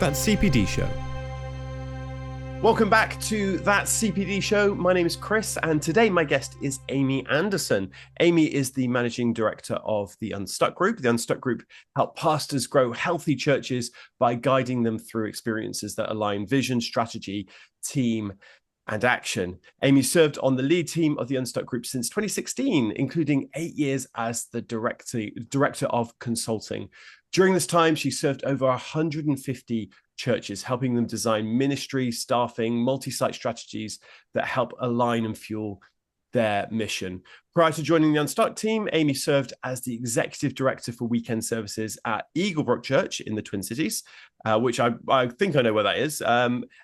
That CPD Show. Welcome back to That CPD Show. My name is Chris, and today my guest is Amy Anderson. Amy is the managing director of the Unstuck Group. The Unstuck Group help pastors grow healthy churches by guiding them through experiences that align vision, strategy, team, and action. Amy served on the lead team of the Unstuck Group since 2016, including 8 years as the director of consulting. During this time, she served over 150 churches, helping them design ministry, staffing, multi-site strategies that help align and fuel their mission. Prior to joining the Unstuck team, Amy served as the executive director for weekend services at Eagle Brook Church in the Twin Cities, which I think I know where that is,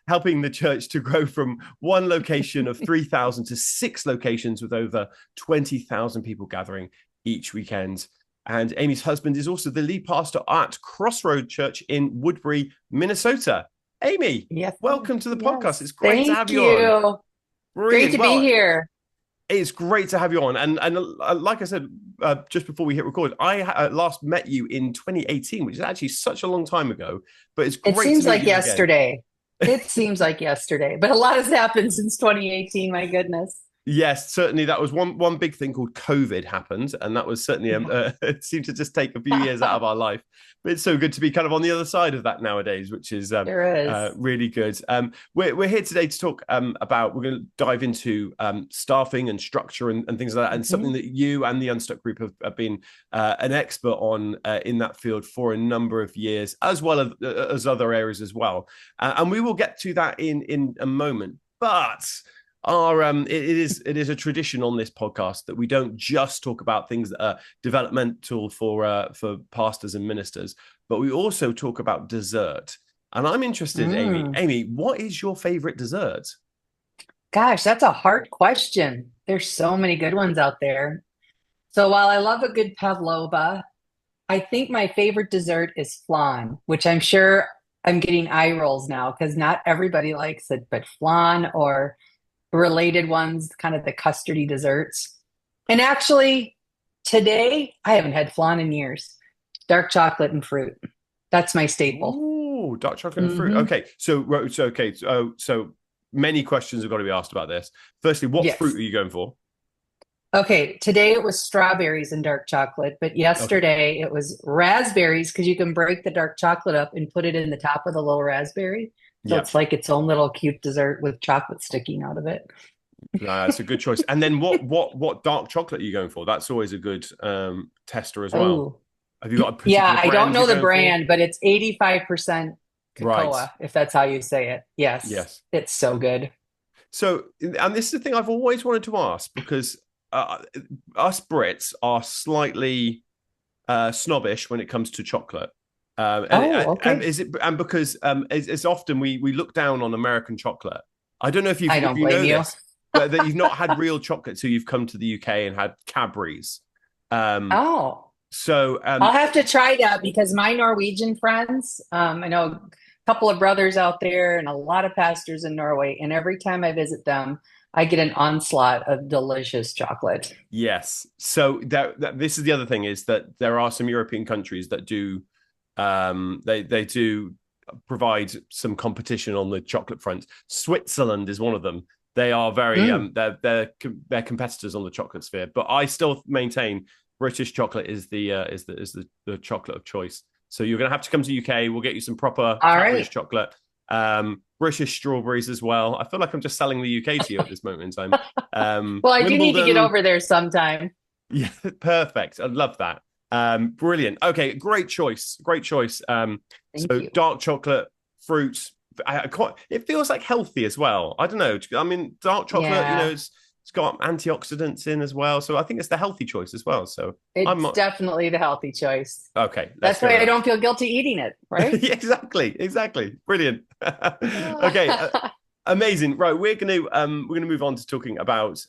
helping the church to grow from one location of 3,000 to 6 locations with over 20,000 people gathering each weekend. And Amy's husband is also the lead pastor at Crossroads Church in Woodbury, Minnesota. Amy, yes, welcome to the podcast. It's great to have you on. Brilliant. Great to be here. It's great to have you on. And like I said, just before we hit record, I last met you in 2018, which is actually such a long time ago. But it's great. It seems like yesterday. It seems like yesterday. But a lot has happened since 2018. My goodness. Yes, certainly. That was one big thing called COVID happened, and that was certainly it seemed to just take a few years out of our life. But it's so good to be kind of on the other side of that nowadays, which is really good. We're here today to talk about. We're going to dive into staffing and structure and things like that, and something that you and the Unstuck Group have been an expert on in that field for a number of years, as well as other areas as well. And we will get to that in a moment, but. It is a tradition on this podcast that we don't just talk about things that are developmental for pastors and ministers, but we also talk about dessert. And I'm interested, Amy, what is your favorite dessert? Gosh, that's a hard question. There's so many good ones out there. So while I love a good pavlova, I think my favorite dessert is flan, which I'm sure I'm getting eye rolls now because not everybody likes it, but flan or related ones, kind of the custardy desserts. And actually, today, I haven't had flan in years. Dark chocolate and fruit. That's my staple. Oh, dark chocolate and fruit. Okay, so many questions have got to be asked about this. Firstly, what fruit are you going for? Okay, today it was strawberries and dark chocolate, but yesterday it was raspberries because you can break the dark chocolate up and put it in the top of the little raspberry. So it's like its own little cute dessert with chocolate sticking out of it. That's a good choice. And then what dark chocolate are you going for? That's always a good tester as well. Have you got a particular brand? I don't know the brand, but it's 85% cocoa, if that's how you say it. Yes. It's so good. So, and this is the thing I've always wanted to ask, because us Brits are slightly snobbish when it comes to chocolate. And because it's often we look down on American chocolate. I don't know if you know this, but that you've not had real chocolate till you've come to the UK and had Cadbury's. So I'll have to try that because my Norwegian friends, I know a couple of brothers out there and a lot of pastors in Norway, and every time I visit them, I get an onslaught of delicious chocolate. Yes. So this is the other thing, is that there are some European countries that do. They do provide some competition on the chocolate front. Switzerland is one of them. They are very they're competitors on the chocolate sphere. But I still maintain British chocolate is the chocolate of choice. So you're going to have to come to UK. We'll get you some proper British chocolate. British strawberries as well. I feel like I'm just selling the UK to you at this moment in time. Well, I do need to get over there sometime. Yeah, perfect. I'd love that. Brilliant. Okay, great choice. So you. Dark chocolate, fruit. It feels like healthy as well. I don't know. I mean, dark chocolate, it's got antioxidants in as well. So I think it's the healthy choice as well. So it's definitely the healthy choice. Okay. That's why I don't feel guilty eating it, right? Exactly. Brilliant. Okay. Amazing. Right. We're going to move on to talking about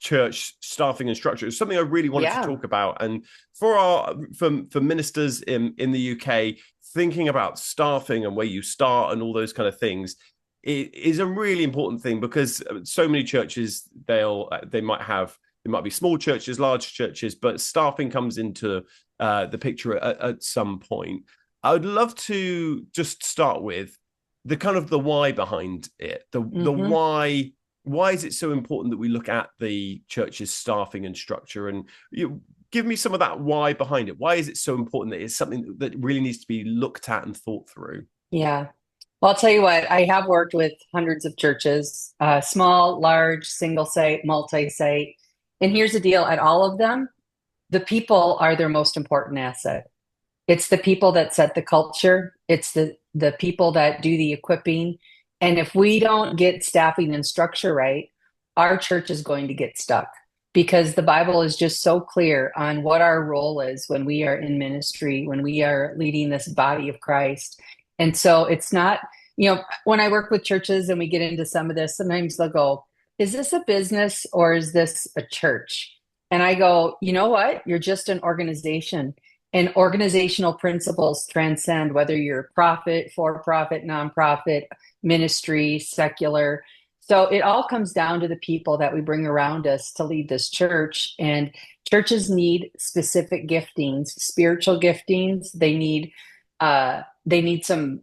church staffing and structure. It's something I really wanted to talk about. And for ministers in the UK, thinking about staffing and where you start and all those kind of things, it is a really important thing, because so many churches, they might be small churches, large churches, but staffing comes into the picture at some point. I would love to just start with the kind of the why behind it. The Hmm. why is it so important that we look at the church's staffing and structure? And you give me some of that why behind it. Why is it so important that it's something that really needs to be looked at and thought through? Yeah. Well, I'll tell you what, I have worked with hundreds of churches, small, large, single site, multi-site. And here's the deal, at all of them, the people are their most important asset. It's the people that set the culture. It's the people that do the equipping. And if we don't get staffing and structure right, our church is going to get stuck because the Bible is just so clear on what our role is when we are in ministry, when we are leading this body of Christ. And so it's not, when I work with churches and we get into some of this, sometimes they'll go, is this a business or is this a church? And I go, you know what? You're just an organization. And organizational principles transcend whether you're a profit, for profit, nonprofit, ministry, secular. So it all comes down to the people that we bring around us to lead this church. And churches need specific giftings, spiritual giftings. They need some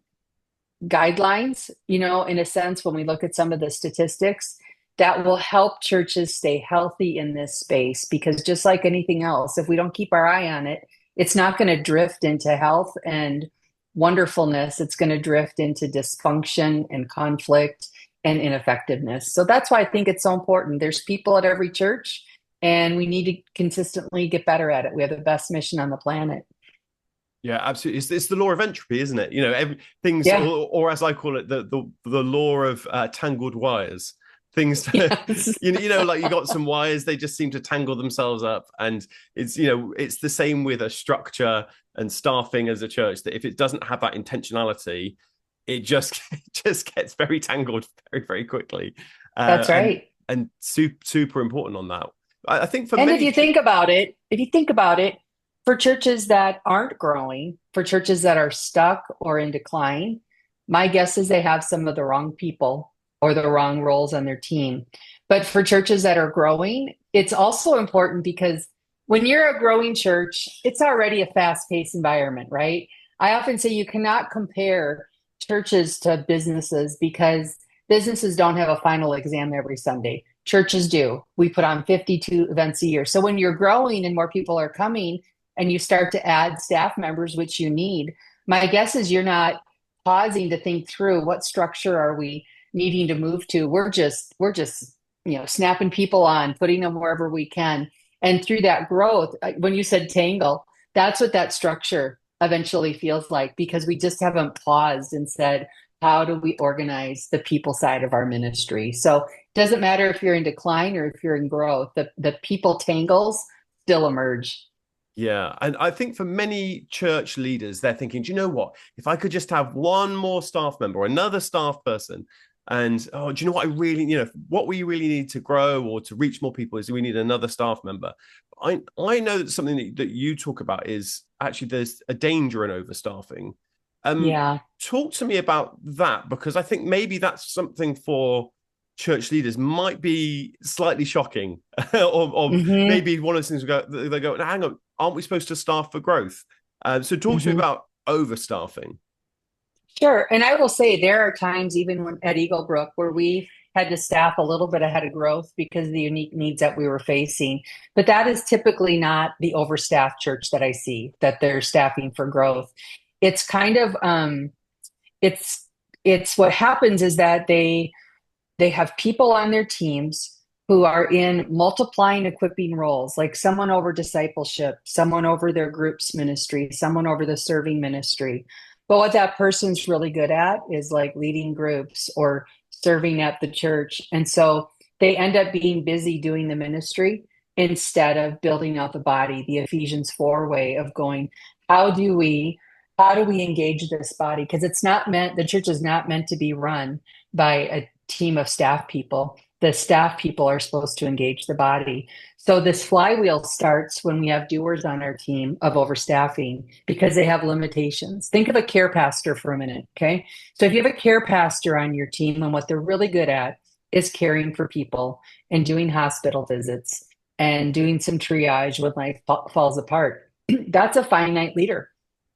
guidelines, in a sense, when we look at some of the statistics that will help churches stay healthy in this space. Because just like anything else, if we don't keep our eye on it, it's not going to drift into health and wonderfulness. It's going to drift into dysfunction and conflict and ineffectiveness. So that's why I think it's so important. There's people at every church, and we need to consistently get better at it. We have the best mission on the planet. Yeah, absolutely. It's the law of entropy, isn't it? Things, Yeah. or as I call it, the law of tangled wires. Things, Yes. like you got some wires, they just seem to tangle themselves up, and it's the same with a structure and staffing as a church. That if it doesn't have that intentionality, it just it just gets very tangled very very quickly, That's and right. super important on that. I think for And if many, you think about it, for churches that aren't growing, for churches that are stuck or in decline, my guess is they have some of the wrong people or the wrong roles on their team. But for churches that are growing, it's also important because when you're a growing church, it's already a fast-paced environment, right? I often say you cannot compare churches to businesses because businesses don't have a final exam every Sunday. Churches do. We put on 52 events a year. So when you're growing and more people are coming and you start to add staff members, which you need, my guess is you're not pausing to think through what structure are we needing to move to. We're just snapping people on, putting them wherever we can. And through that growth, when you said tangle, that's what that structure eventually feels like because we just haven't paused and said, how do we organize the people side of our ministry? So it doesn't matter if you're in decline or if you're in growth, the people tangles still emerge. yeah, and I think for many church leaders, they're thinking, do you know what? If I could just have one more staff member or another staff person, and oh, do you know what I really, what we really need to grow or to reach more people is we need another staff member. I know that something that you talk about is actually there's a danger in overstaffing. Yeah. Talk to me about that because I think maybe that's something for church leaders might be slightly shocking, or Hmm. maybe one of the things they go, hang on, aren't we supposed to staff for growth? So talk to me Hmm. about overstaffing. Sure. And I will say there are times, even when at Eagle Brook, where we had to staff a little bit ahead of growth because of the unique needs that we were facing. But that is typically not the overstaffed church that I see, that they're staffing for growth. It's kind of it's it's what happens is that they have people on their teams who are in multiplying equipping roles, like someone over discipleship, someone over their groups ministry, someone over the serving ministry. But what that person's really good at is like leading groups or serving at the church. And so they end up being busy doing the ministry instead of building out the body, the Ephesians 4 way of going, how do we how do we engage this body? Because the church is not meant to be run by a team of staff people. The staff people are supposed to engage the body. So this flywheel starts when we have doers on our team of overstaffing because they have limitations. Think of a care pastor for a minute, okay? So if you have a care pastor on your team and what they're really good at is caring for people and doing hospital visits and doing some triage when life falls apart, that's a finite leader.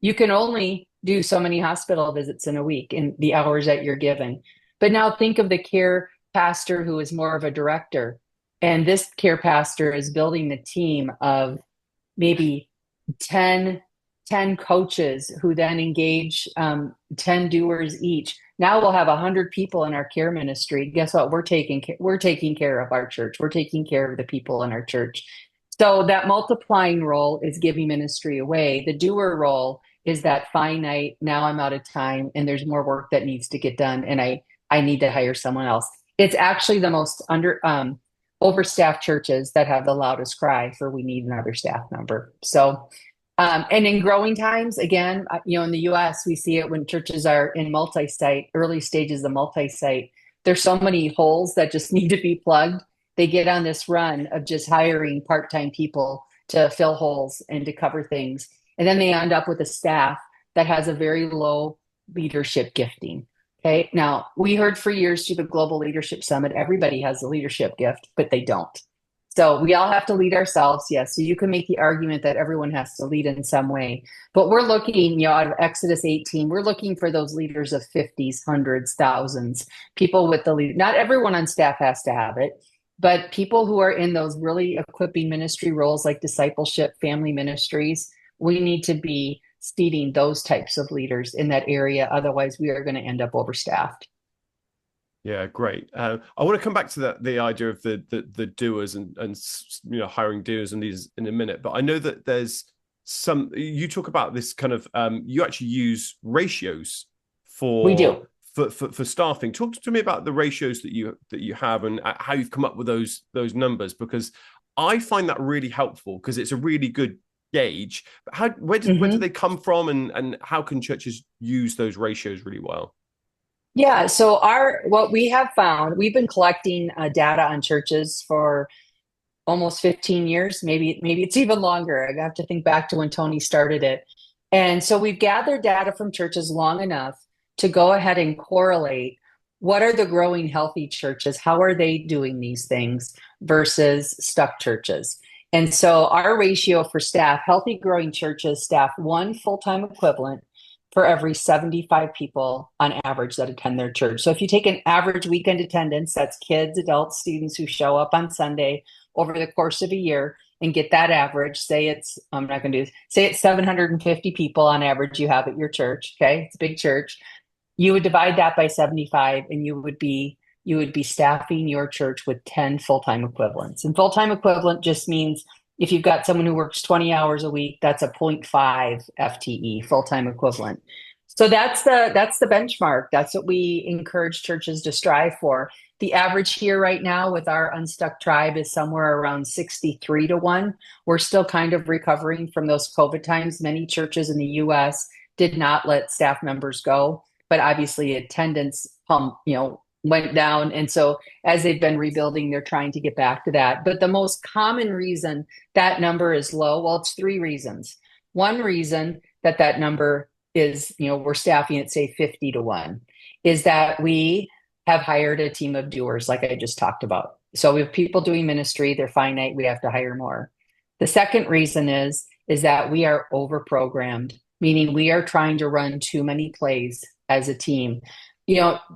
You can only do so many hospital visits in a week in the hours that you're given. But now think of the care pastor who is more of a director. And this care pastor is building a team of maybe 10, 10 coaches who then engage 10 doers each. Now we'll have 100 people in our care ministry. Guess what? We're taking care of our church. We're taking care of the people in our church. So that multiplying role is giving ministry away. The doer role is that finite, now I'm out of time and there's more work that needs to get done and I need to hire someone else. It's actually the most overstaffed churches that have the loudest cry for we need another staff member. So and in growing times, again, in the US, we see it when churches are in multi-site, early stages of multi-site. There's so many holes that just need to be plugged. They get on this run of just hiring part-time people to fill holes and to cover things. And then they end up with a staff that has a very low leadership gifting. Okay. Now, we heard for years through the Global Leadership Summit, everybody has a leadership gift, but they don't. So we all have to lead ourselves. Yes. So you can make the argument that everyone has to lead in some way. But we're looking, out of Exodus 18, we're looking for those leaders of 50s, hundreds, thousands, people with the lead. Not everyone on staff has to have it, but people who are in those really equipping ministry roles like discipleship, family ministries, we need to be seeding those types of leaders in that area. Otherwise, we are going to end up overstaffed. Yeah, great. I want to come back to the idea of the doers and hiring doers and these in a minute. But I know that there's you talk about this kind of you actually use ratios for we do for staffing. Talk to me about the ratios that you have and how you've come up with those numbers, because I find that really helpful because it's a really good gauge. But where do they come from, and how can churches use those ratios really well? Yeah, so what we have found, we've been collecting data on churches for almost 15 years, maybe it's even longer. I have to think back to when Tony started it. And so we've gathered data from churches long enough to go ahead and correlate what are the growing healthy churches, how are they doing these things versus stuck churches. And so our ratio for staff, healthy growing churches staff one full-time equivalent for every 75 people on average that attend their church. So if you take an average weekend attendance, that's kids, adults, students who show up on Sunday over the course of a year, and get that average, say it's 750 people on average you have at your church. Okay. It's a big church. You would divide that by 75 and you would be staffing your church with 10 full-time equivalents. And full-time equivalent just means if you've got someone who works 20 hours a week, that's a 0.5 FTE, full-time equivalent. So that's the benchmark. That's what we encourage churches to strive for. The average here right now with our Unstuck tribe is somewhere around 63-1. We're still kind of recovering from those COVID times. Many churches in the US did not let staff members go, but obviously attendance went down. And so as they've been rebuilding, they're trying to get back to that. But the most common reason that number is low, well, it's three reasons. One reason that number is, we're staffing at say 50-1, is that we have hired a team of doers, like I just talked about. So we have people doing ministry, they're finite, we have to hire more. The second reason is that we are over-programmed, meaning we are trying to run too many plays as a team.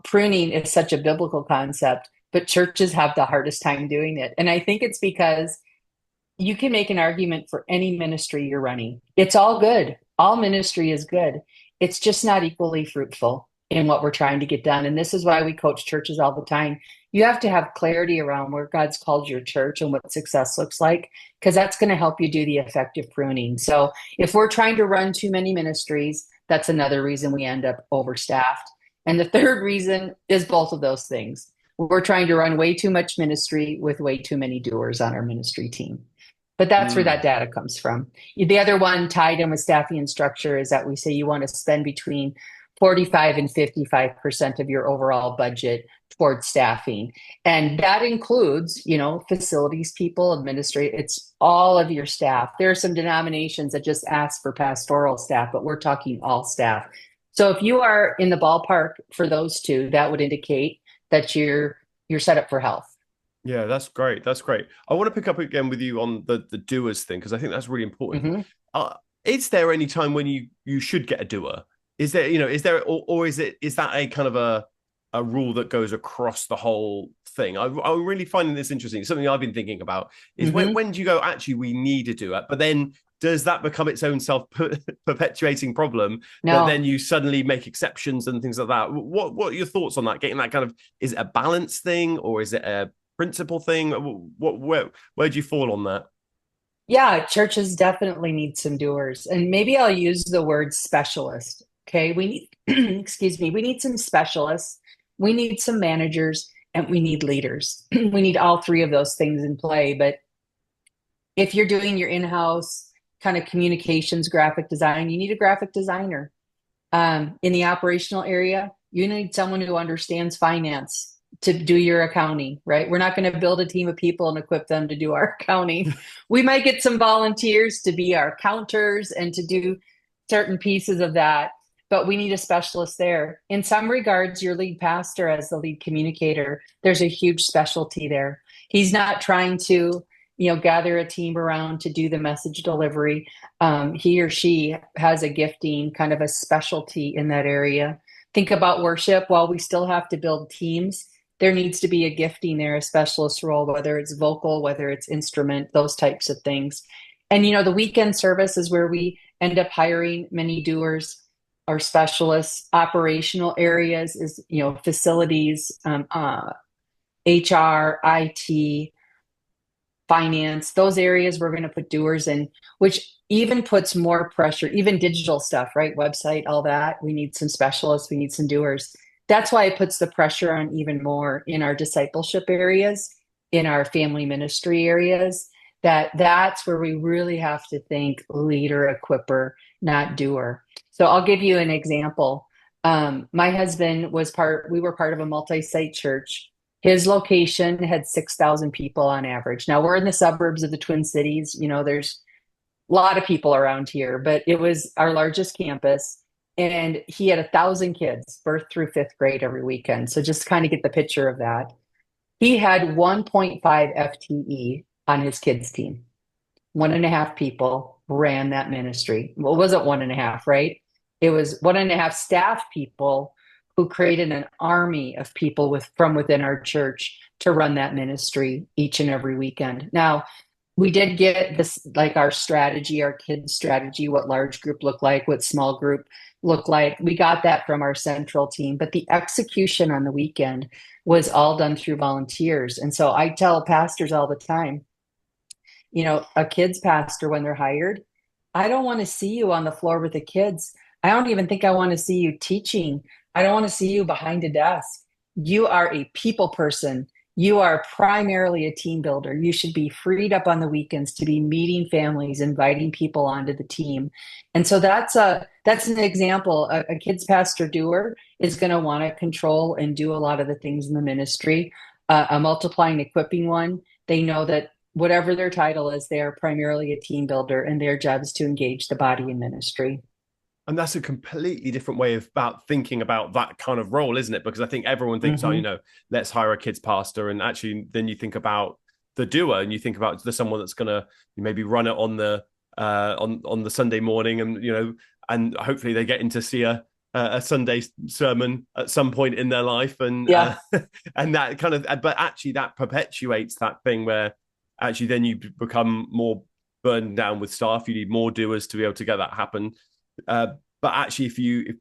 Pruning is such a biblical concept, but churches have the hardest time doing it. And I think it's because you can make an argument for any ministry you're running. It's all good. All ministry is good. It's just not equally fruitful in what we're trying to get done. And this is why we coach churches all the time. You have to have clarity around where God's called your church and what success looks like, because that's going to help you do the effective pruning. So if we're trying to run too many ministries, that's another reason we end up overstaffed. And the third reason is both of those things. We're trying to run way too much ministry with way too many doers on our ministry team. But that's where that data comes from. The other one tied in with staffing and structure is that we say you want to spend between 45 and 55% of your overall budget towards staffing. And that includes, facilities people, administrators, it's all of your staff. There are some denominations that just ask for pastoral staff, but we're talking all staff. So if you are in the ballpark for those two, that would indicate that you're set up for health. Yeah, that's great. That's great. I want to pick up again with you on the doers thing, because I think that's really important. Is there any time when you should get a doer? Is there, or is that a kind of a rule that goes across the whole thing? I'm really finding this interesting. Something I've been thinking about is when do you go, actually, we need to do it? But then does that become its own self-perpetuating problem that then No. you suddenly make exceptions and things like that? What are your thoughts on that? Getting that kind of, is it a balance thing or is it a principle thing? Where do you fall on that? Yeah, churches definitely need some doers. And maybe I'll use the word specialist. Okay. We need, excuse me, we need some specialists, we need some managers, and we need leaders. We need all three of those things in play. But if you're doing your in-house kind of communications, graphic design, you need a graphic designer. In the operational area, you need someone who understands finance to do your accounting, right? We're not going to build a team of people and equip them to do our accounting. We might get some volunteers to be our counters and to do certain pieces of that, but we need a specialist there. In some regards, your lead pastor, as the lead communicator, there's a huge specialty there. He's not trying to, gather a team around to do the message delivery. He or she has a gifting, kind of a specialty in that area. Think about worship. While we still have to build teams, there needs to be a gifting there, a specialist role, whether it's vocal, whether it's instrument, those types of things. And, the weekend service is where we end up hiring many doers or specialists. Operational areas is, facilities, HR, IT, finance, those areas we're going to put doers in, which even puts more pressure, even digital stuff, right? Website, all that. We need some specialists, we need some doers. That's why it puts the pressure on even more in our discipleship areas, in our family ministry areas, that's where we really have to think leader, equiper, not doer. So I'll give you an example. My husband we were part of a multi-site church. His location had 6,000 people on average. Now we're in the suburbs of the Twin Cities. There's a lot of people around here, but it was our largest campus. And he had 1,000 kids, birth through fifth grade every weekend. So just kind of get the picture of that. He had 1.5 FTE on his kids' team. 1.5 people ran that ministry. Well, it wasn't 1.5, right? It was 1.5 staff people who created an army of people from within our church to run that ministry each and every weekend. Now, we did get this, like our strategy, our kids strategy, what large group looked like, what small group looked like. We got that from our central team, but the execution on the weekend was all done through volunteers. And so I tell pastors all the time, a kids pastor, when they're hired, I don't want to see you on the floor with the kids. I don't even think I want to see you teaching. I don't want to see you behind a desk. You are a people person. You are primarily a team builder. You should be freed up on the weekends to be meeting families, inviting people onto the team. And so that's an example. A kids pastor doer is going to want to control and do a lot of the things in the ministry. A multiplying, equipping one, they know that whatever their title is, they are primarily a team builder, and their job is to engage the body in ministry. And that's a completely different way of about thinking about that kind of role, isn't it? Because I think everyone thinks, let's hire a kids pastor. And actually, then you think about the doer and you think about someone that's going to maybe run it on the Sunday morning, and hopefully they get in to see a Sunday sermon at some point in their life. And and that kind of, but actually that perpetuates that thing where actually then you become more burdened down with staff. You need more doers to be able to get that happen. But actually,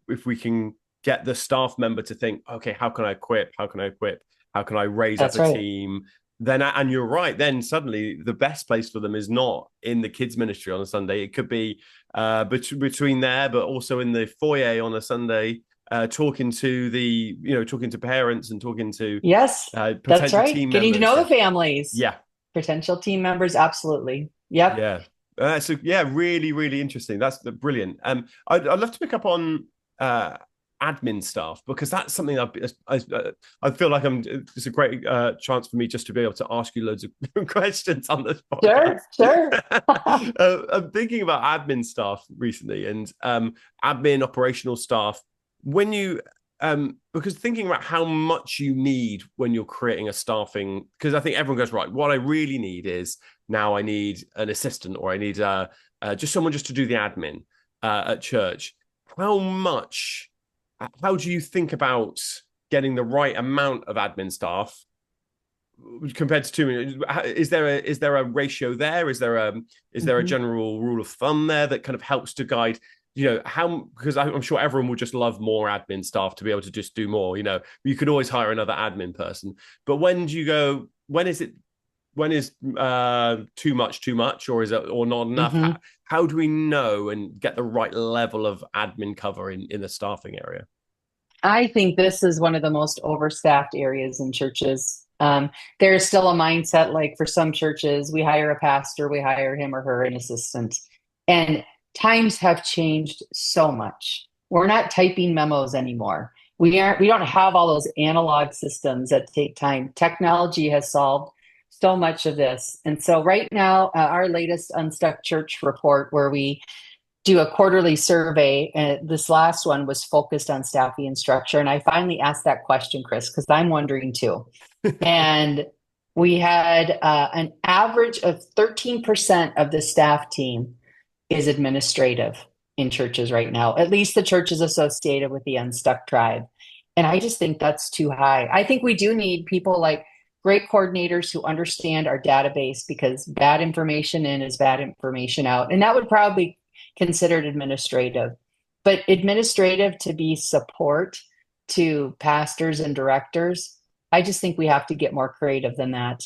if we can get the staff member to think, okay, how can I equip? How can I raise up a team? Then, and you're right, then suddenly the best place for them is not in the kids ministry on a Sunday. It could be between there, but also in the foyer on a Sunday, talking to parents and talking to that's right. team Getting to members. know the families. Yeah. Potential team members. Absolutely. Yep. Yeah. So really, really interesting. That's brilliant. I'd love to pick up on admin stuff, because that's something I feel like it's a great chance for me just to be able to ask you loads of questions on this podcast. Sure. I'm thinking about admin stuff recently, and admin operational staff. When you because thinking about how much you need when you're creating a staffing, because I think everyone goes, right, what I really need is, now I need an assistant, or I need just someone just to do the admin at church. how much, how do you think about getting the right amount of admin staff compared to 2 million? Is there a ratio there? Is there a Mhm. general rule of thumb there that kind of helps to guide, how, because I'm sure everyone would just love more admin staff to be able to just do more. You could always hire another admin person, but when do you go, when is too much, or is it, or not enough? Mhm. How do we know and get the right level of admin cover in the staffing area? I think this is one of the most overstaffed areas in churches. There is still a mindset like for some churches, we hire a pastor, we hire him or her an assistant. And times have changed so much. We're not typing memos anymore. We don't have all those analog systems that take time. Technology has solved so much of this. And so right now, our latest Unstuck Church report, where we do a quarterly survey, and this last one was focused on staffing and structure. And I finally asked that question, Chris, because I'm wondering too. And we had an average of 13% of the staff team is administrative in churches right now, at least the churches associated with the Unstuck tribe. And I just think that's too high. I think we do need people like great coordinators who understand our database, because bad information in is bad information out. And that would probably considered administrative, but administrative to be support to pastors and directors. I just think we have to get more creative than that.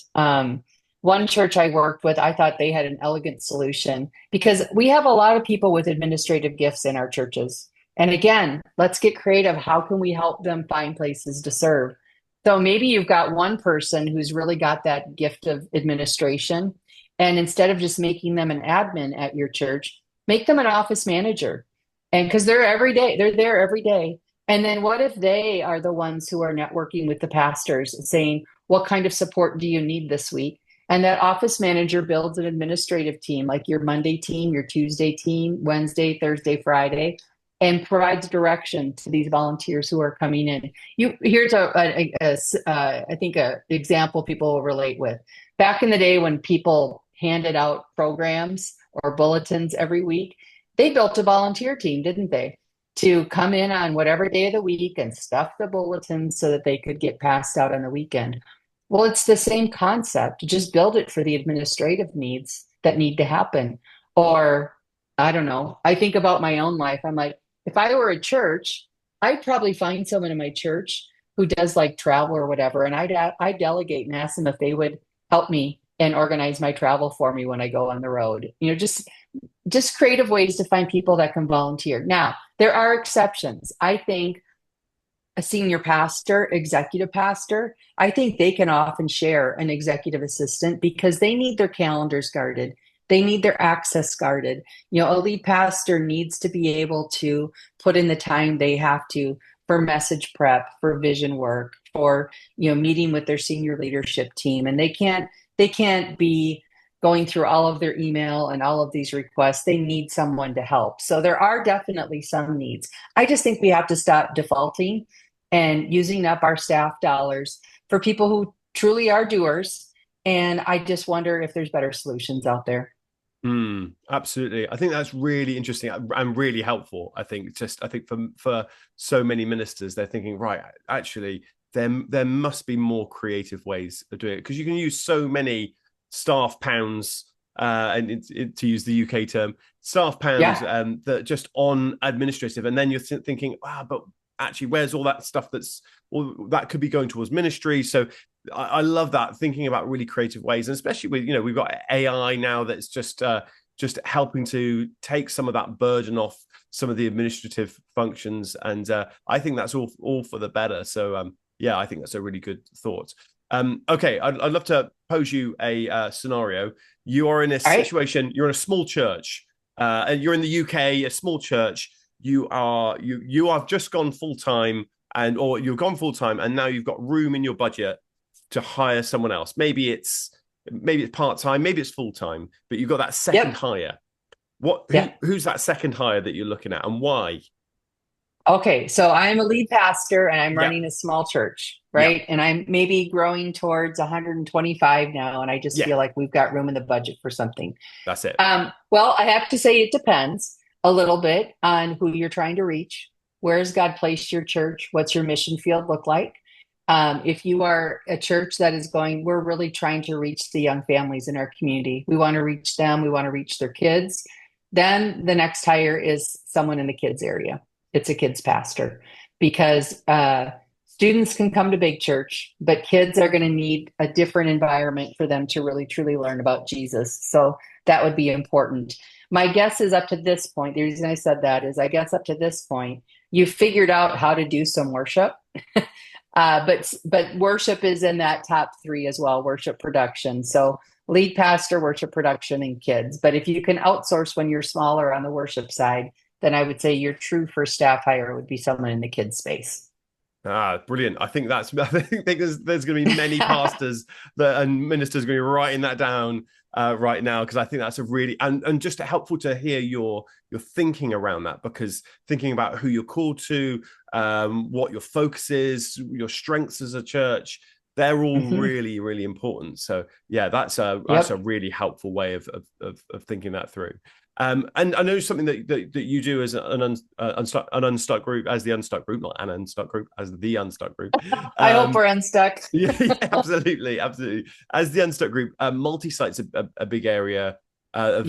One church I worked with, I thought they had an elegant solution, because we have a lot of people with administrative gifts in our churches. And again, let's get creative. How can we help them find places to serve? So maybe you've got one person who's really got that gift of administration. And instead of just making them an admin at your church, make them an office manager. And because they're there every day. And then what if they are the ones who are networking with the pastors and saying, what kind of support do you need this week? And that office manager builds an administrative team, like your Monday team, your Tuesday team, Wednesday, Thursday, Friday, and provides direction to these volunteers who are coming in. Here's I think a example people will relate with. Back in the day when people handed out programs or bulletins every week, they built a volunteer team, didn't they? To come in on whatever day of the week and stuff the bulletins so that they could get passed out on the weekend. Well, it's the same concept. Just build it for the administrative needs that need to happen. Or, I don't know. I think about my own life. I'm like, if I were a church, I'd probably find someone in my church who does like travel or whatever, and I'd delegate and ask them if they would help me and organize my travel for me when I go on the road. Just creative ways to find people that can volunteer. Now, there are exceptions. I think a senior pastor, executive pastor, I think they can often share an executive assistant because they need their calendars guarded. They need their access guarded. A lead pastor needs to be able to put in the time they have to for message prep, for vision work, for, meeting with their senior leadership team. And they can't be going through all of their email and all of these requests. They need someone to help. So there are definitely some needs. I just think we have to stop defaulting and using up our staff dollars for people who truly are doers. And I just wonder if there's better solutions out there. Absolutely. I think that's really interesting and really helpful. I think for so many ministers, they're thinking, right, actually, there must be more creative ways of doing it, because you can use so many staff pounds, and to use the UK term, staff pounds, that just on administrative, and then you're thinking, but actually, where's all that stuff that could be going towards ministry? So I love that, thinking about really creative ways, and especially with we've got AI now that's just helping to take some of that burden off some of the administrative functions, and I think that's all for the better. So yeah, I think that's a really good thought. Okay, I'd love to pose you a scenario. You are in a situation. You're in a small church, and you're in the UK, a small church. You have just gone full time, or you've gone full time, and now you've got room in your budget to hire someone else. Maybe it's part time, maybe it's full time, but you've got that second hire. Who's that second hire that you're looking at, and why? Okay, so I'm a lead pastor and I'm running a small church, right? And I'm maybe growing towards 125 now, and I just feel like we've got room in the budget for something. That's it. Well, I have to say it depends. a little bit on who you're trying to reach. Where has God placed your church? What's your mission field look like? If you are a church that is going, we're really trying to reach the young families in our community. We want to reach them. We want to reach their kids. Then the next hire is someone in the kids area. It's a kids pastor because students can come to big church, but kids are going to need a different environment for them to really truly learn about Jesus. So that would be important. My guess is up to this point, the reason I said that is I guess up to this point, you've figured out how to do some worship. But worship is in that top three as well, worship production. So lead pastor, worship production, and kids. But if you can outsource when you're smaller on the worship side, then I would say your true first staff hire would be someone in the kids space. Brilliant. I think I think there's going to be many pastors and ministers going to be writing that down right now, because I think that's a really and just helpful to hear your thinking around that, because thinking about who you're called to, what your focus is, your strengths as a church, they're all really, really important. So yeah, that's a really helpful way of thinking that through. And I know something that you do as an Unstuck Group, as the Unstuck Group, not an Unstuck Group, as the Unstuck Group. I hope we're unstuck. Yeah, absolutely. As the Unstuck Group, multi-site's a big area of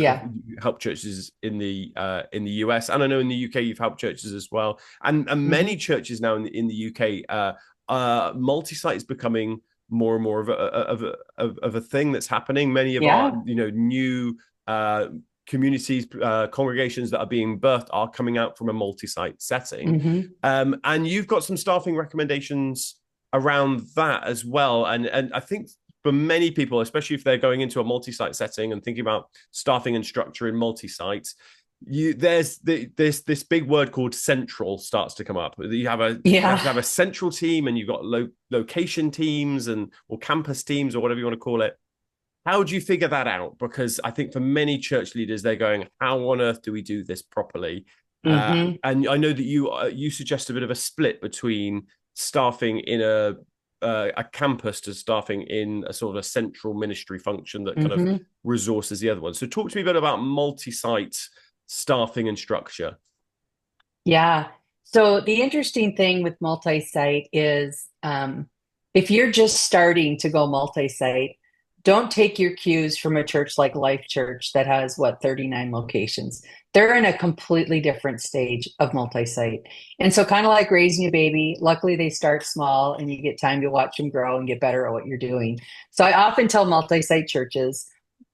help churches in the US, and I know in the UK you've helped churches as well, and many churches now in the UK, multi-site is becoming more and more of a thing that's happening. Many of our new communities, congregations that are being birthed are coming out from a multi-site setting. And you've got some staffing recommendations around that as well. And I think for many people, especially if they're going into a multi-site setting and thinking about staffing and structure in multi-sites, there's this big word called central starts to come up. You have to have a central team, and you've got location teams or campus teams or whatever you want to call it. How do you figure that out? Because I think for many church leaders, they're going, how on earth do we do this properly? And I know that you suggest a bit of a split between staffing in a campus to staffing in a sort of a central ministry function that kind of resources the other one. So talk to me a bit about multi-site staffing and structure. Yeah. So the interesting thing with multi-site is if you're just starting to go multi-site, don't take your cues from a church like Life Church that has 39 locations. They're in a completely different stage of multi-site. And so kind of like raising a baby, luckily they start small and you get time to watch them grow and get better at what you're doing. So I often tell multi-site churches,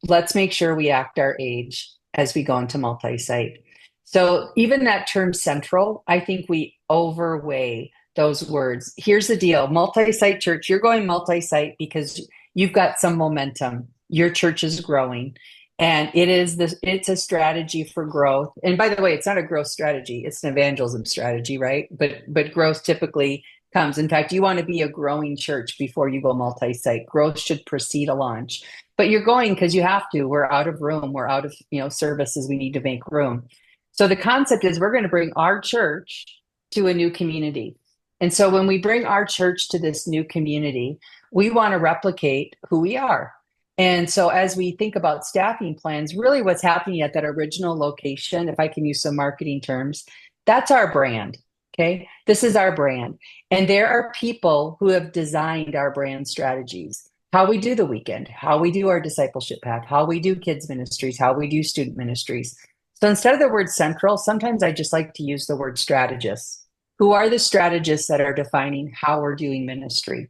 let's make sure we act our age as we go into multi-site. So even that term central, I think we overweigh those words. Here's the deal, multi-site church, you're going multi-site because you've got some momentum. Your church is growing, and it's a strategy for growth. And by the way, it's not a growth strategy; it's an evangelism strategy, right? But growth typically comes. In fact, you want to be a growing church before you go multi-site. Growth should precede a launch. But you're going because you have to. We're out of room. We're out of services. We need to make room. So the concept is we're going to bring our church to a new community. And so when we bring our church to this new community, we want to replicate who we are. And so as we think about staffing plans, really what's happening at that original location, if I can use some marketing terms, that's our brand. Okay. This is our brand. And there are people who have designed our brand strategies, how we do the weekend, how we do our discipleship path, how we do kids ministries, how we do student ministries. So instead of the word central, sometimes I just like to use the word strategists. Who are the strategists that are defining how we're doing ministry?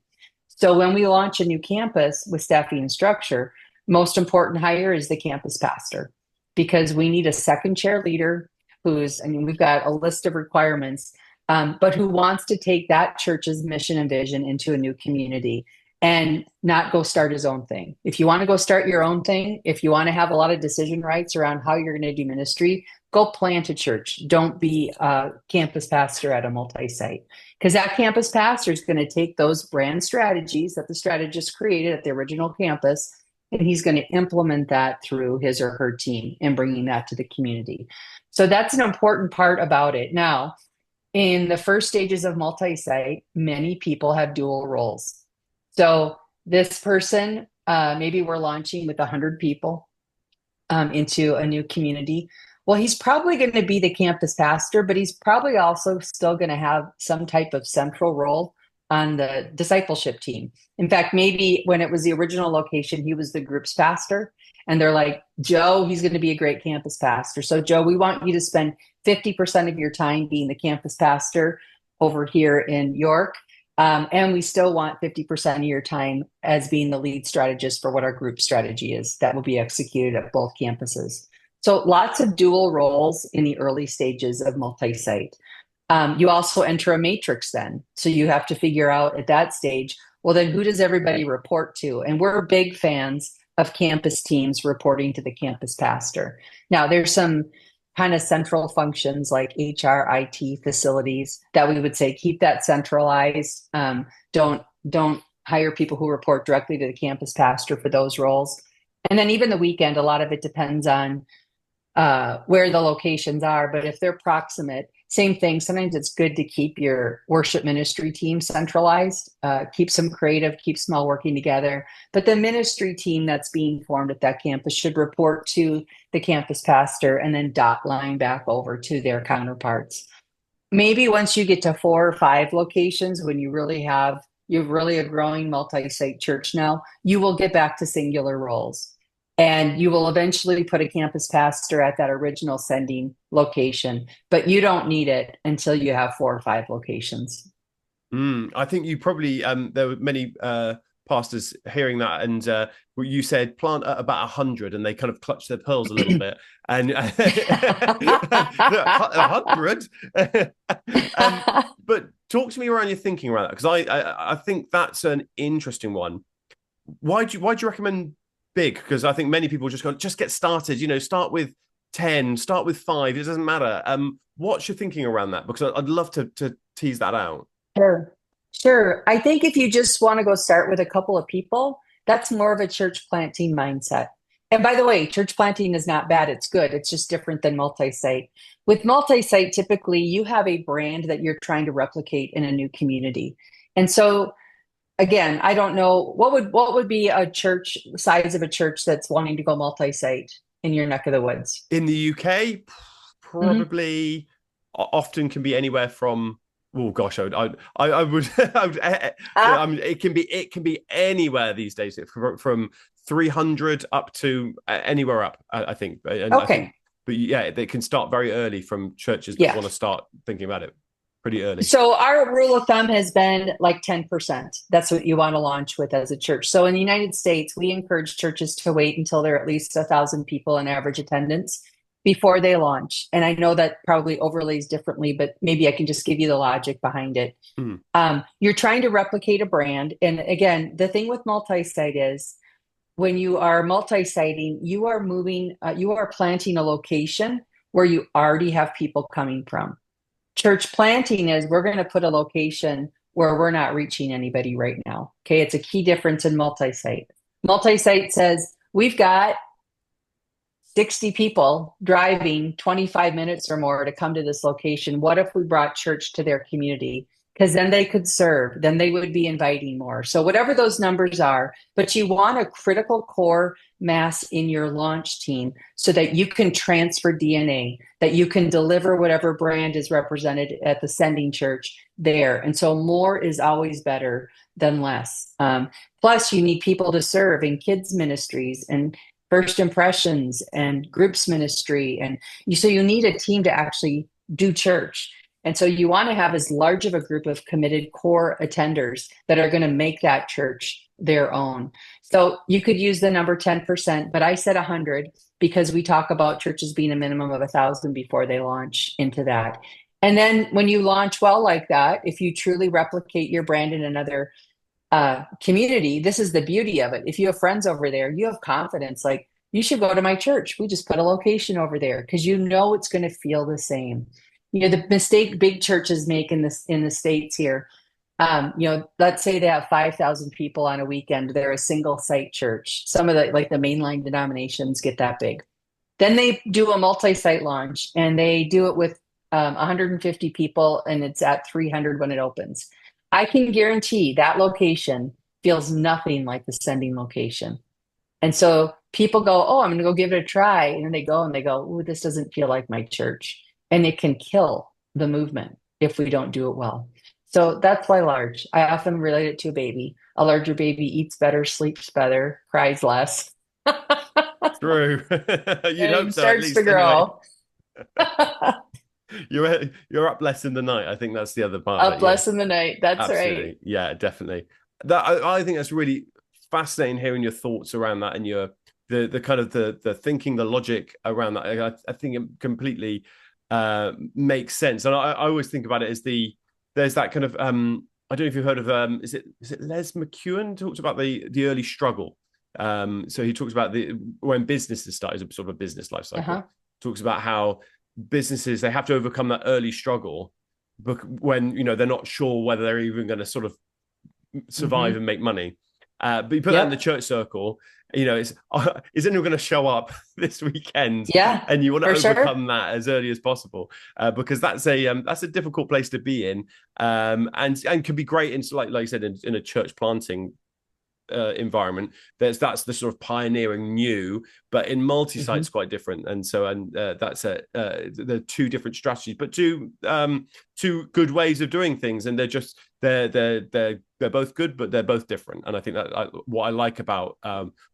So when we launch a new campus with staffing and structure, most important hire is the campus pastor, because we need a second chair leader we've got a list of requirements, but who wants to take that church's mission and vision into a new community and not go start his own thing. If you want to go start your own thing, if you want to have a lot of decision rights around how you're going to do ministry, go plant a church. Don't be a campus pastor at a multi-site, because that campus pastor is going to take those brand strategies that the strategist created at the original campus, and he's going to implement that through his or her team and bringing that to the community. So that's an important part about it. Now, in the first stages of multi-site, many people have dual roles. So this person, maybe we're launching with 100 people into a new community. Well, he's probably going to be the campus pastor, but he's probably also still going to have some type of central role on the discipleship team. In fact, maybe when it was the original location, he was the group's pastor. And they're like, Joe, he's going to be a great campus pastor. So, Joe, we want you to spend 50% of your time being the campus pastor over here in York. And we still want 50% of your time as being the lead strategist for what our group strategy is that will be executed at both campuses. So lots of dual roles in the early stages of multi-site. You also enter a matrix then. So you have to figure out at that stage, well, then who does everybody report to? And we're big fans of campus teams reporting to the campus pastor. Now, there's some kind of central functions like HR, IT, facilities that we would say keep that centralized. Don't hire people who report directly to the campus pastor for those roles. And then even the weekend, a lot of it depends on where the locations are. But if they're proximate, same thing. Sometimes it's good to keep your worship ministry team centralized, keep some creative, keep them all working together. But the ministry team that's being formed at that campus should report to the campus pastor and then dot line back over to their counterparts. Maybe once you get to 4 or 5 locations, when you're really a growing multi-site church now, you will get back to singular roles. And you will eventually put a campus pastor at that original sending location, but you don't need it until you have 4 or 5 locations. I think you probably there were many pastors hearing that, and you said plant at about 100, and they kind of clutched their pearls a little bit. And 100, but talk to me around your thinking around that, because I think that's an interesting one. Why do you recommend big? Because I think many people just get started, start with 10, start with 5, it doesn't matter. What's your thinking around that? Because I'd love to tease that out. Sure. I think if you just want to go start with a couple of people, that's more of a church planting mindset. And by the way, church planting is not bad, it's good. It's just different than multi-site. With multi-site, typically you have a brand that you're trying to replicate in a new community. And so again, I don't know what would be a church size of a church that's wanting to go multi-site in your neck of the woods. In the UK, probably often can be anywhere from, oh gosh, I would I mean, it can be anywhere these days, from 300 up to anywhere up, I think. And okay. I think, but yeah, they can start very early from churches that want to start thinking about it pretty early. So our rule of thumb has been like 10%. That's what you want to launch with as a church. So in the United States, we encourage churches to wait until there are at least 1,000 people in average attendance before they launch. And I know that probably overlays differently, but maybe I can just give you the logic behind it. You're trying to replicate a brand. And again, the thing with multi-site is when you are multi-siting, you are planting a location where you already have people coming from. Church planting is we're going to put a location where we're not reaching anybody right now. Okay. It's a key difference in multi-site. Multi-site says we've got 60 people driving 25 minutes or more to come to this location. What if we brought church to their community? Because then they could serve, then they would be inviting more. So whatever those numbers are, but you want a critical core mass in your launch team so that you can transfer DNA, that you can deliver whatever brand is represented at the sending church there. And so more is always better than less. Plus, you need people to serve in kids ministries and first impressions and groups ministry. And so you need a team to actually do church. And so you want to have as large of a group of committed core attenders that are going to make that church their own. So you could use the number 10%, but I said 100 because we talk about churches being a minimum of 1,000 before they launch into that. And then when you launch well like that, if you truly replicate your brand in another community, this is the beauty of it. If you have friends over there, you have confidence, like you should go to my church. We just put a location over there because you know it's going to feel the same. The mistake big churches make in the States here, let's say they have 5,000 people on a weekend. They're a single site church. Some of the mainline denominations get that big. Then they do a multi-site launch and they do it with 150 people and it's at 300 when it opens. I can guarantee that location feels nothing like the sending location. And so people go, oh, I'm going to go give it a try. And then they go and they go, oh, this doesn't feel like my church. And it can kill the movement if we don't do it well. So that's why large. I often relate it to a baby. A larger baby eats better, sleeps better, cries less, True. You'd hope and so, at starts to least. Anyway, grow. you're up less in the night. I think that's the other part of Up it. Yeah, less in the night. That's right. absolutely. Yeah, definitely. I think that's really fascinating hearing your thoughts around that and your the kind of the thinking, the logic around that. I think it completely makes sense. And I always think about it as there's that kind of I don't know if you've heard of is it Les McEwen talks about the early struggle. So he talks about the when businesses start as a sort of a business life cycle. Uh-huh. Talks about how businesses they have to overcome that early struggle when they're not sure whether they're even going to sort of survive Hmm. and make money. But you put that in the Yep. church circle, it's is anyone going to show up this weekend? Yeah, And you want to for sure. overcome that as early as possible, because that's a difficult place to be in, and can be great in like you said in a church planting environment. That's the sort of pioneering new, but in multi-site Hmm. it's quite different. And so that's the two different strategies, but two good ways of doing things, and they're both good, but they're both different. And I think that what I like about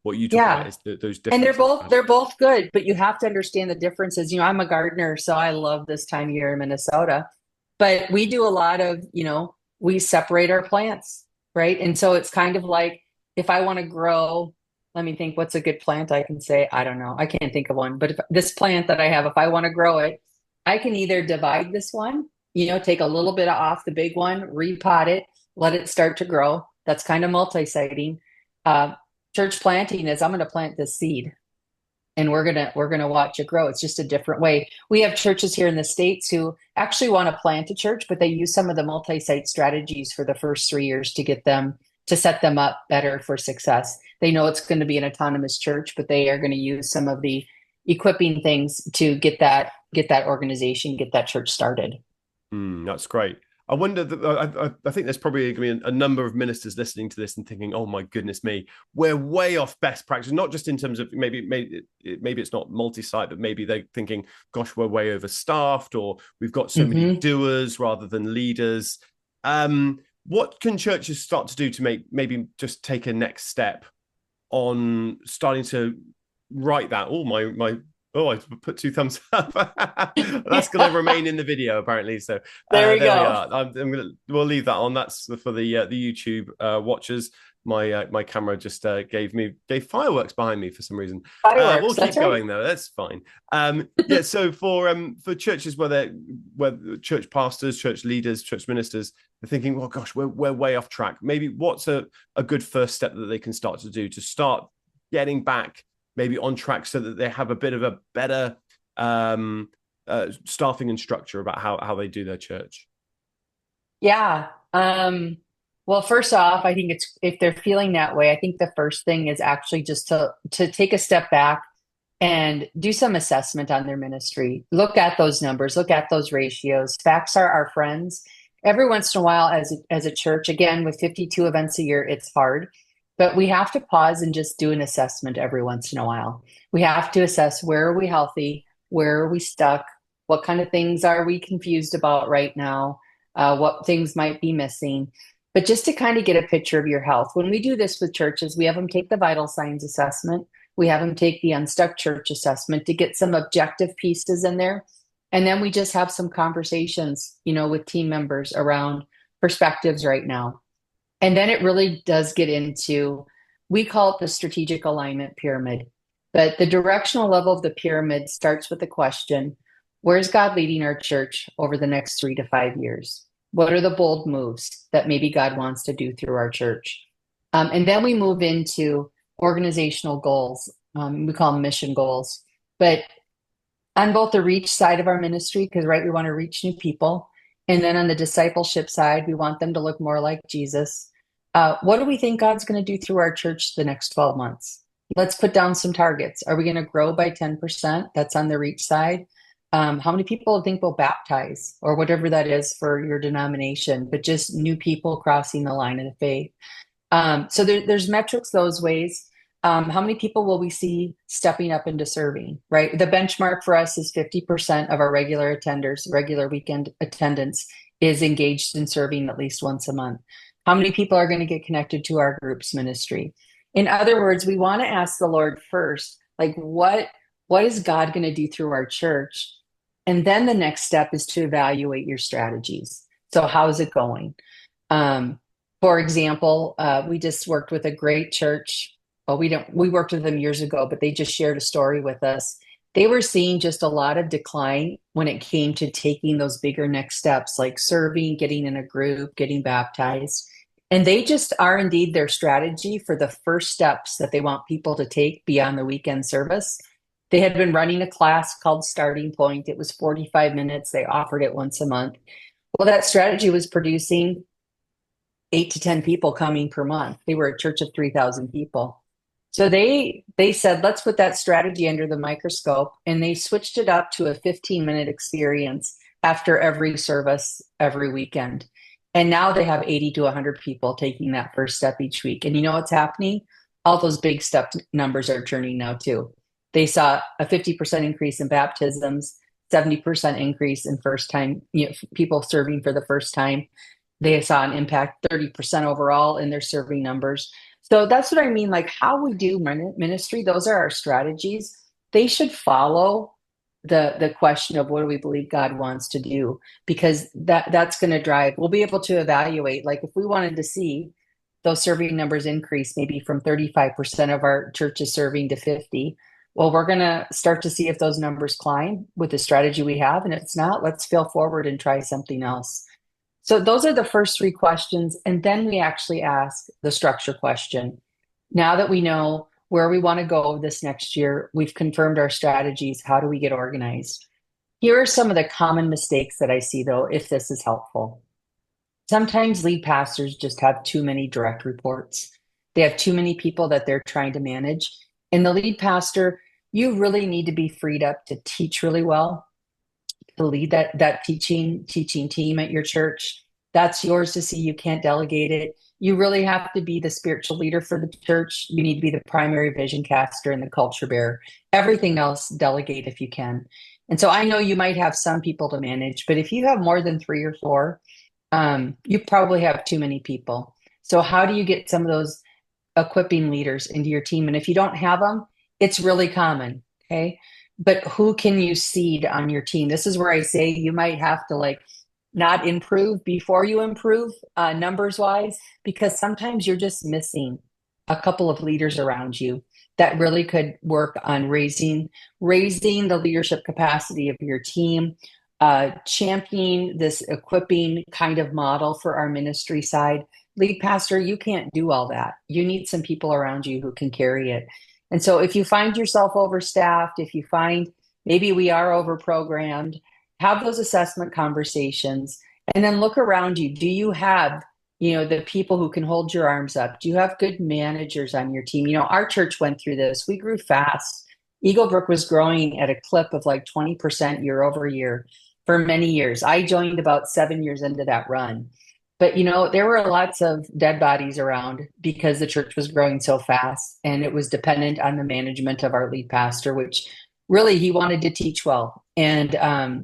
what you talk about Yeah. is those And they're differences. both they're both good, but you have to understand the differences. I'm a gardener, so I love this time of year in Minnesota. But we do a lot of, we separate our plants, right? And so it's kind of like if I want to grow, let me think, what's a good plant I can say? I don't know. I can't think of one. But if this plant that I have, if I want to grow it, I can either divide this one, take a little bit off the big one, repot it, let it start to grow. That's kind of multi-siting. Uh, Church planting is I'm going to plant this seed and we're gonna watch it grow. It's just a different way. We have churches here in the States who actually want to plant a church, but they use some of the multi-site strategies for the first 3 years to get them to set them up better for success. They know it's going to be an autonomous church, but they are going to use some of the equipping things to get that organization, get that church started. That's great. I wonder that I think there's probably going to be a number of ministers listening to this and thinking, "Oh my goodness me, we're way off best practice." Not just in terms of maybe it's not multi-site, but maybe they're thinking, "Gosh, we're way overstaffed," or "We've got so many Hmm. doers rather than leaders." What can churches start to do to maybe just take a next step on starting to write that? Oh my. Oh, I put two thumbs up. That's going to remain in the video, apparently. So There we there we go. are. We'll leave that on. That's for the YouTube watchers. My camera just gave fireworks behind me for some reason. We'll Fireworks. That's keep right. going though. That's fine. Yeah. So for churches where church pastors, church leaders, church ministers are thinking, well, gosh, we're way off track. Maybe what's a good first step that they can start to do to start getting back maybe on track so that they have a bit of a better staffing and structure about how they do their church. Yeah. Well, first off, I think it's if they're feeling that way, I think the first thing is actually just to take a step back and do some assessment on their ministry. Look at those numbers, look at those ratios. Facts are our friends. Every once in a while, as a church, again with 52 events a year, it's hard, but we have to pause and just do an assessment every once in a while. We have to assess where are we healthy, where are we stuck, what kind of things are we confused about right now, what things might be missing. But just to kind of get a picture of your health. When we do this with churches, we have them take the vital signs assessment. We have them take the Unstuck Church assessment to get some objective pieces in there. And then we just have some conversations, with team members around perspectives right now. And then it really does get into, we call it the strategic alignment pyramid. But the directional level of the pyramid starts with the question, where's God leading our church over the next 3 to 5 years? What are the bold moves that maybe God wants to do through our church? And then we move into organizational goals. We call them mission goals. But on both the reach side of our ministry, because right, we want to reach new people. And then on the discipleship side, we want them to look more like Jesus. What do we think God's going to do through our church the next 12 months? Let's put down some targets. Are we going to grow by 10%? That's on the reach side. How many people think we'll baptize or whatever that is for your denomination, but just new people crossing the line of the faith? So there's metrics those ways. How many people will we see stepping up into serving, right? The benchmark for us is 50% of our regular attenders, regular weekend attendance is engaged in serving at least once a month. How many people are going to get connected to our group's ministry? In other words, we want to ask the Lord first, like what is God going to do through our church? And then the next step is to evaluate your strategies. So how is it going? For example, we just worked with a great church. Well, we worked with them years ago, but they just shared a story with us. They were seeing just a lot of decline when it came to taking those bigger next steps, like serving, getting in a group, getting baptized. And they just are indeed their strategy for the first steps that they want people to take beyond the weekend service. They had been running a class called Starting Point. It was 45 minutes. They offered it once a month. Well, that strategy was producing 8 to 10 people coming per month. They were a church of 3,000 people. So they said, let's put that strategy under the microscope, and they switched it up to a 15-minute experience after every service every weekend. And now they have 80 to 100 people taking that first step each week. And you know what's happening? All those big step numbers are turning now too. They saw a 50% increase in baptisms, 70% increase in first time, people serving for the first time. They saw an impact 30% overall in their serving numbers. So that's what I mean. Like how we do ministry, those are our strategies. They should follow the question of what do we believe God wants to do, because that's going to drive. We'll be able to evaluate. Like if we wanted to see those serving numbers increase, maybe from 35% of our churches serving to 50. Well, we're going to start to see if those numbers climb with the strategy we have. And if it's not, let's fail forward and try something else. So those are the first three questions. And then we actually ask the structure question. Now that we know where we want to go this next year, we've confirmed our strategies. How do we get organized? Here are some of the common mistakes that I see, though, if this is helpful. Sometimes lead pastors just have too many direct reports. They have too many people that they're trying to manage. And the lead pastor, you really need to be freed up to teach really well, to lead that teaching team at your church. That's yours to see. You can't delegate it. You really have to be the spiritual leader for the church. You need to be the primary vision caster and the culture bearer. Everything else, delegate if you can. And so I know you might have some people to manage, but if you have more than 3 or 4, you probably have too many people. So how do you get some of those equipping leaders into your team? And if you don't have them, it's really common. Okay. But who can you seed on your team? This is where I say you might have to not improve before you improve numbers wise, because sometimes you're just missing a couple of leaders around you that really could work on raising the leadership capacity of your team, championing this equipping kind of model for our ministry side. Lead pastor, you can't do all that. You need some people around you who can carry it. And so if you find yourself overstaffed, if you find maybe we are overprogrammed, have those assessment conversations and then look around you. Do you have, the people who can hold your arms up? Do you have good managers on your team? Our church went through this. We grew fast. Eagle Brook was growing at a clip of 20% year over year for many years. I joined about 7 years into that run. But, there were lots of dead bodies around because the church was growing so fast, and it was dependent on the management of our lead pastor, which really he wanted to teach well, and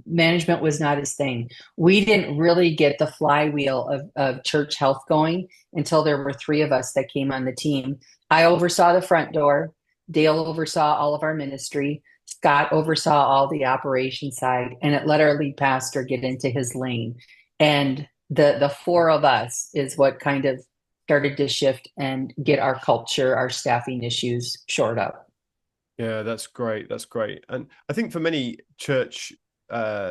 management was not his thing. We didn't really get the flywheel of church health going until there were 3 of us that came on the team. I oversaw the front door. Dale oversaw all of our ministry. Scott oversaw all the operation side, and it let our lead pastor get into his lane. And the 4 of us is what kind of started to shift and get our culture, our staffing issues shored up. Yeah, that's great. That's great. And I think for many church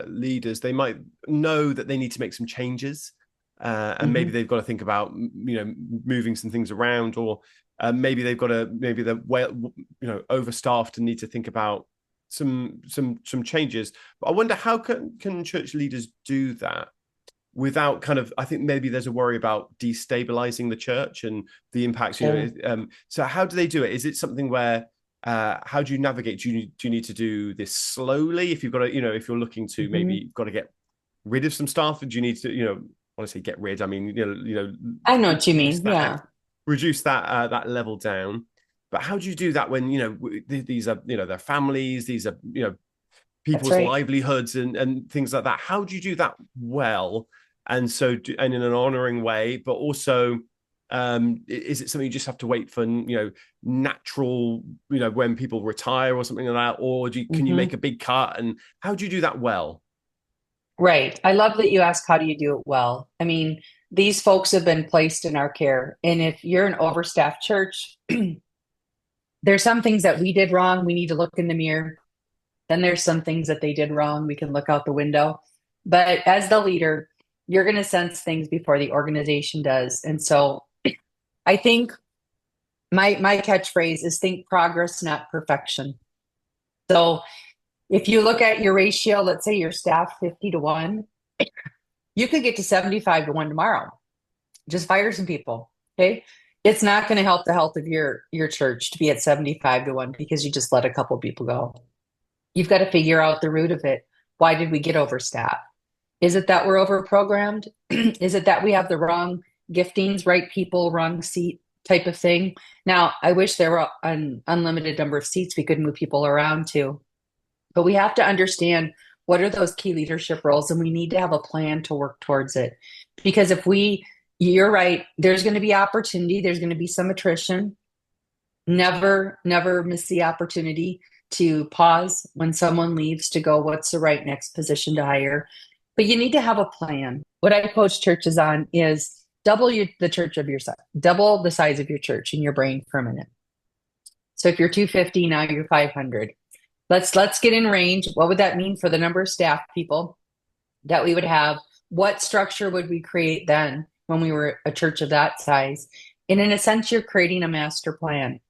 leaders, they might know that they need to make some changes, and maybe they've got to think about moving some things around, or maybe they've got to they're overstaffed and need to think about some changes. But I wonder how can church leaders do that without I think maybe there's a worry about destabilizing the church and the impacts. So how do they do it? Is it something where how do you navigate? Do you need to do this slowly? If you've got to, if you're looking to maybe you've got to get rid of some staff, do you need to, when I say get rid, I mean, I know what you mean. Reduce that level down. But how do you do that when, these are, their families, these are, That's people's right. livelihoods and things like that? How do you do that well? And so, and in an honoring way, but also, is it something you just have to wait for, natural, when people retire or something like that? Or can you make a big cut? And how do you do that well? Right. I love that you ask, how do you do it well? I mean, these folks have been placed in our care. And if you're an overstaffed church, there's some things that we did wrong. We need to look in the mirror. Then there's some things that they did wrong. We can look out the window. But as the leader, you're going to sense things before the organization does. And so I think my catchphrase is think progress, not perfection. So if you look at your ratio, let's say your staff 50-1, you could get to 75-1 tomorrow. Just fire some people. Okay. It's not going to help the health of your church to be at 75-1 because you just let a couple people go. You've got to figure out the root of it. Why did we get overstaffed? Is it that we're overprogrammed? Is it that we have the wrong giftings, right people, wrong seat type of thing? Now, I wish there were an unlimited number of seats we could move people around to, but we have to understand what are those key leadership roles, and we need to have a plan to work towards it. Because you're right, there's going to be opportunity, there's going to be some attrition. Never miss the opportunity to pause when someone leaves to go, what's the right next position to hire? But you need to have a plan. What I coach churches on is double double the size of your church in your brain for a minute. So if you're 250, now you're 500. Let's get in range. What would that mean for the number of staff people that we would have? What structure would we create then when we were a church of that size? And in a sense, you're creating a master plan.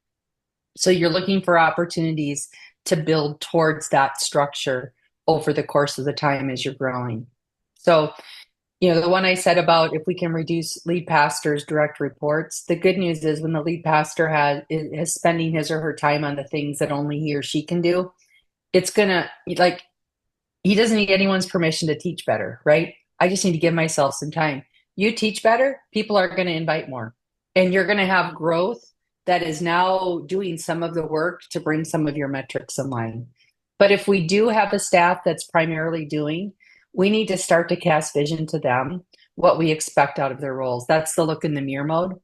So you're looking for opportunities to build towards that structure over the course of the time as you're growing. So, the one I said about if we can reduce lead pastors' direct reports, the good news is when the lead pastor is spending his or her time on the things that only he or she can do, it's gonna, like, he doesn't need anyone's permission to teach better, right? I just need to give myself some time. You teach better, people are going to invite more, and you're going to have growth that is now doing some of the work to bring some of your metrics in line. But if we do have a staff that's primarily doing, we need to start to cast vision to them, what we expect out of their roles. That's the look in the mirror mode.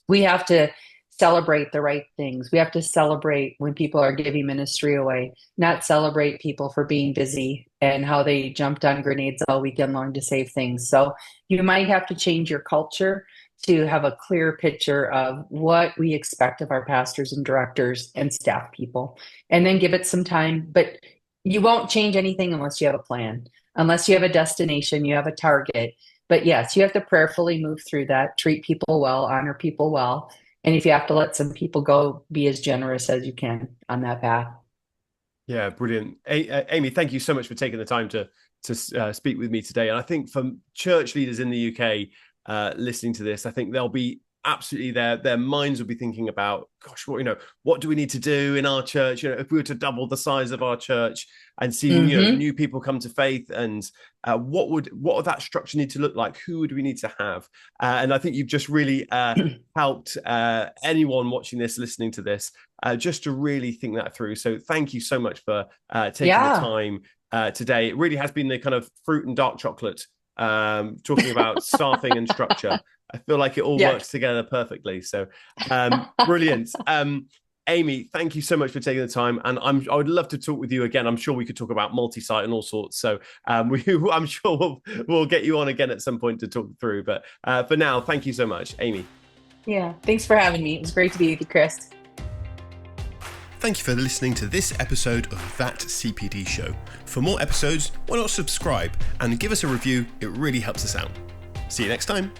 We have to celebrate the right things. We have to celebrate when people are giving ministry away, not celebrate people for being busy and how they jumped on grenades all weekend long to save things. So you might have to change your culture to have a clear picture of what we expect of our pastors and directors and staff people, and then give it some time. But you won't change anything unless you have a plan, unless you have a destination, you have a target. But yes, you have to prayerfully move through that, treat people well, honor people well. And if you have to let some people go, be as generous as you can on that path. Yeah, brilliant. Amy, thank you so much for taking the time to speak with me today. And I think for church leaders in the UK, listening to this, I think they'll be absolutely their minds will be thinking about, gosh, what do we need to do in our church? If we were to double the size of our church and see new people come to faith, and what would that structure need to look like? Who would we need to have? And I think you've just really helped anyone watching this, listening to this, just to really think that through. So thank you so much for taking the time today. It really has been the kind of fruit and dark chocolate, talking about staffing and structure. I feel like it all works together perfectly. So brilliant. Amy, thank you so much for taking the time. And I would love to talk with you again. I'm sure we could talk about multisite and all sorts. So I'm sure we'll get you on again at some point to talk through. But for now, thank you so much, Amy. Yeah, thanks for having me. It was great to be with you, Chris. Thank you for listening to this episode of That CPD Show. For more episodes, why not subscribe and give us a review? It really helps us out. See you next time.